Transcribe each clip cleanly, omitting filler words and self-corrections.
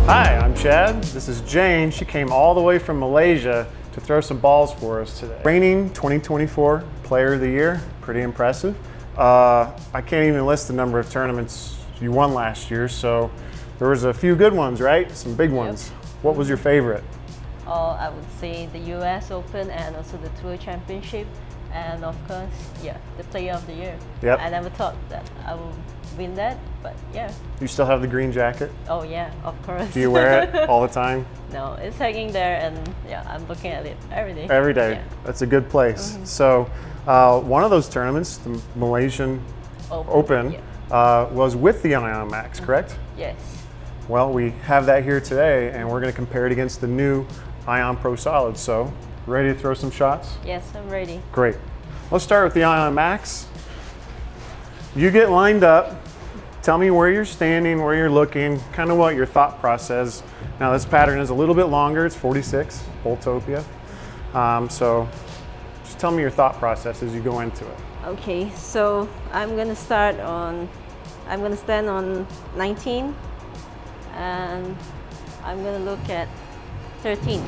Hi, I'm Chad. This is Jane. She came all the way from Malaysia to throw some balls for us today. Reigning 2024 Player of the Year, pretty impressive. I can't even list the number of tournaments you won last year, so there was a few good ones, right? Some big ones. What was your favorite? I would say the US Open and also the Tour Championship, and of course, the Player of the Year. Yep. I never thought that I would win that, but yeah. You still have the green jacket? Oh yeah, of course. Do you wear it all the time? No, it's hanging there, and I'm looking at it every day. Every day. Yeah. That's a good place. So one of those tournaments, the Malaysian Open, was with the Ion Max, correct? Yes. Well, we have that here today, and we're going to compare it against the new Ion Pro Solid. So, ready to throw some shots? Yes, I'm ready. Great. Let's start with the Ion Max. You get lined up. Tell me where you're standing, where you're looking, kind of what your thought process. Now, this pattern is a little bit longer. It's 46, Boltopia. So, just tell me your thought process as you go into it. Okay, so I'm gonna stand on 19, and I'm gonna look at 13.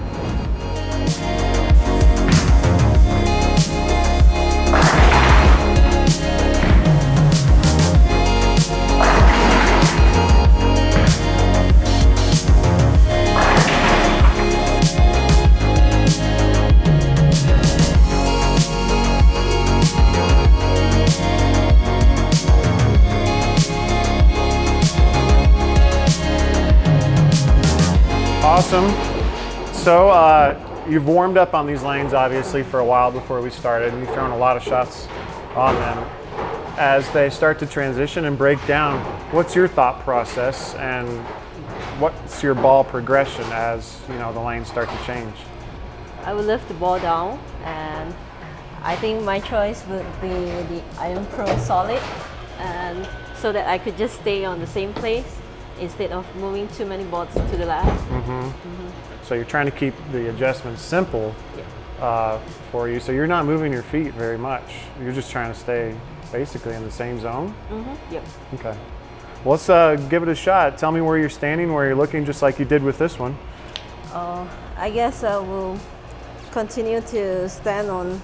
Awesome. So you've warmed up on these lanes obviously for a while before we started, and you've thrown a lot of shots on them. As they start to transition and break down, what's your thought process and what's your ball progression as the lanes start to change? I will lift the ball down, and I think my choice would be the Ion Pro Solid, and so that I could just stay on the same place instead of moving too many balls to the left. So you're trying to keep the adjustments simple for you, so you're not moving your feet very much. You're just trying to stay basically in the same zone? Yep. Okay. Well, let's give it a shot. Tell me where you're standing, where you're looking, just like you did with this one. I guess I will continue to stand on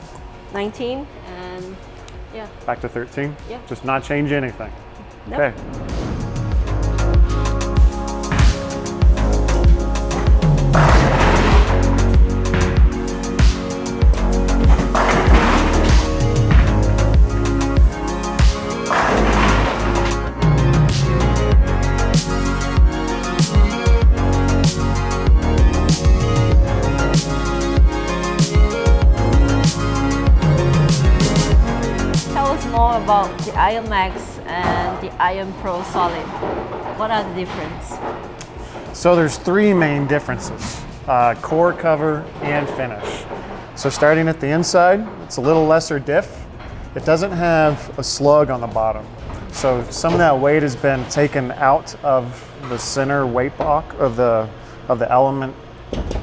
19 and Back to 13? Yeah. Just not change anything? Nope. Okay. More about the Ion Max and the Ion Pro Solid. What are the differences? So there's three main differences, core, cover, and finish. So starting at the inside, it's a little lesser diff. It doesn't have a slug on the bottom. So some of that weight has been taken out of the center weight block of the Element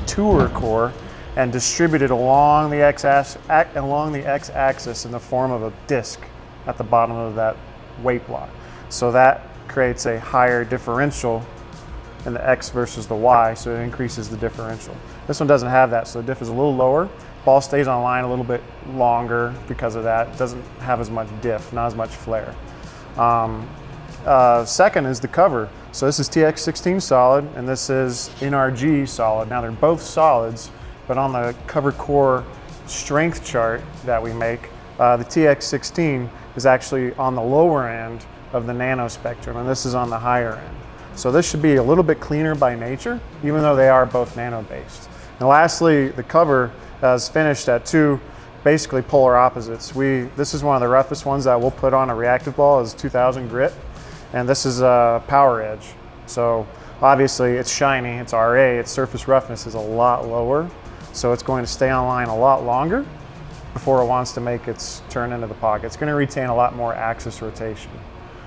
Tour core and distributed along the x-axis in the form of a disc at the bottom of that weight block. So that creates a higher differential in the X versus the Y, so it increases the differential. This one doesn't have that, so the diff is a little lower. Ball stays on line a little bit longer because of that. It doesn't have as much diff, not as much flare. Second is the cover. So this is TX16 solid, and this is NRG solid. Now they're both solids, but on the cover core strength chart that we make, the TX16 is actually on the lower end of the nano spectrum, and this is on the higher end. So this should be a little bit cleaner by nature, even though they are both nano-based. And lastly, the cover is finished at two basically polar opposites. This is one of the roughest ones that we'll put on a reactive ball, is 2000 grit, and this is a power edge. So obviously it's shiny, it's RA, its surface roughness is a lot lower, so it's going to stay on line a lot longer before it wants to make its turn into the pocket. It's going to retain a lot more axis rotation.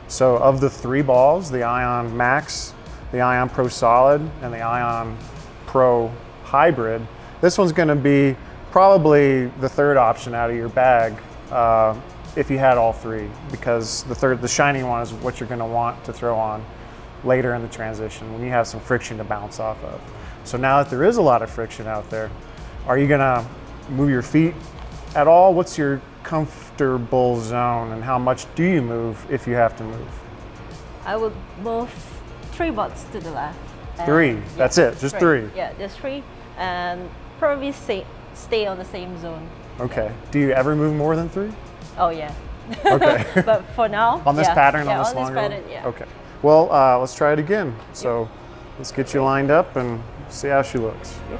So of the three balls, the Ion Max, the Ion Pro Solid, and the Ion Pro Hybrid, this one's going to be probably the third option out of your bag if you had all three, because the shiny one is what you're going to want to throw on later in the transition when you have some friction to bounce off of. So now that there is a lot of friction out there, are you gonna move your feet at all? What's your comfortable zone, and how much do you move if you have to move? I would move 3 butts to the left. Three, that's it, just three. Yeah, just 3, and probably stay on the same zone. Okay, do you ever move more than 3? Oh yeah. Okay. But for now, on this pattern, on this on longer this pattern, one? yeah. Okay. Well, let's try it again. So let's get you lined up and see how she looks. Yep.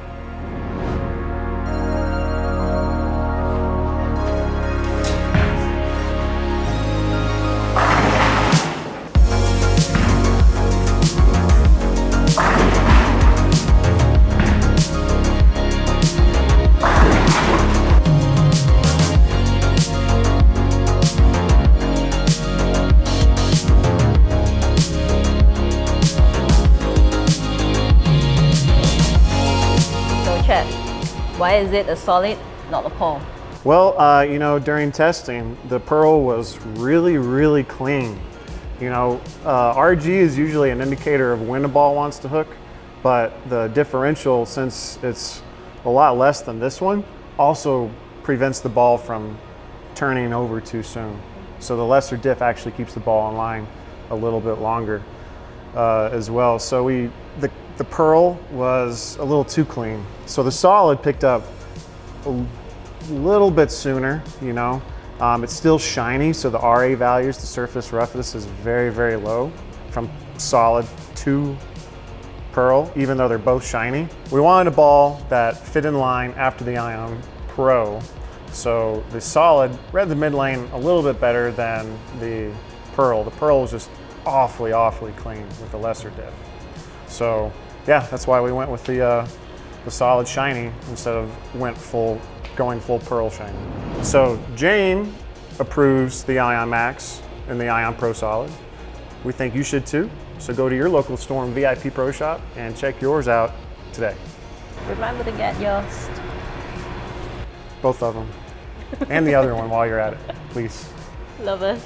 Why is it a solid, not a pearl? Well, you know, during testing, the pearl was really, really clean. You know, RG is usually an indicator of when a ball wants to hook, but the differential, since it's a lot less than this one, also prevents the ball from turning over too soon. So the lesser diff actually keeps the ball in line a little bit longer as well. So the pearl was a little too clean. So the solid picked up a little bit sooner, you know. It's still shiny, so the RA values, the surface roughness, is very, very low from solid to pearl, even though they're both shiny. We wanted a ball that fit in line after the Ion Pro. So the solid read the mid lane a little bit better than the pearl. The pearl was just awfully, awfully clean with the lesser diff. So yeah, that's why we went with the solid shiny instead of going full pearl shiny. So Jane approves the Ion Max and the Ion Pro Solid. We think you should too. So go to your local Storm VIP Pro Shop and check yours out today. Remember to get yours. Both of them. And the other one while you're at it, please. Love us.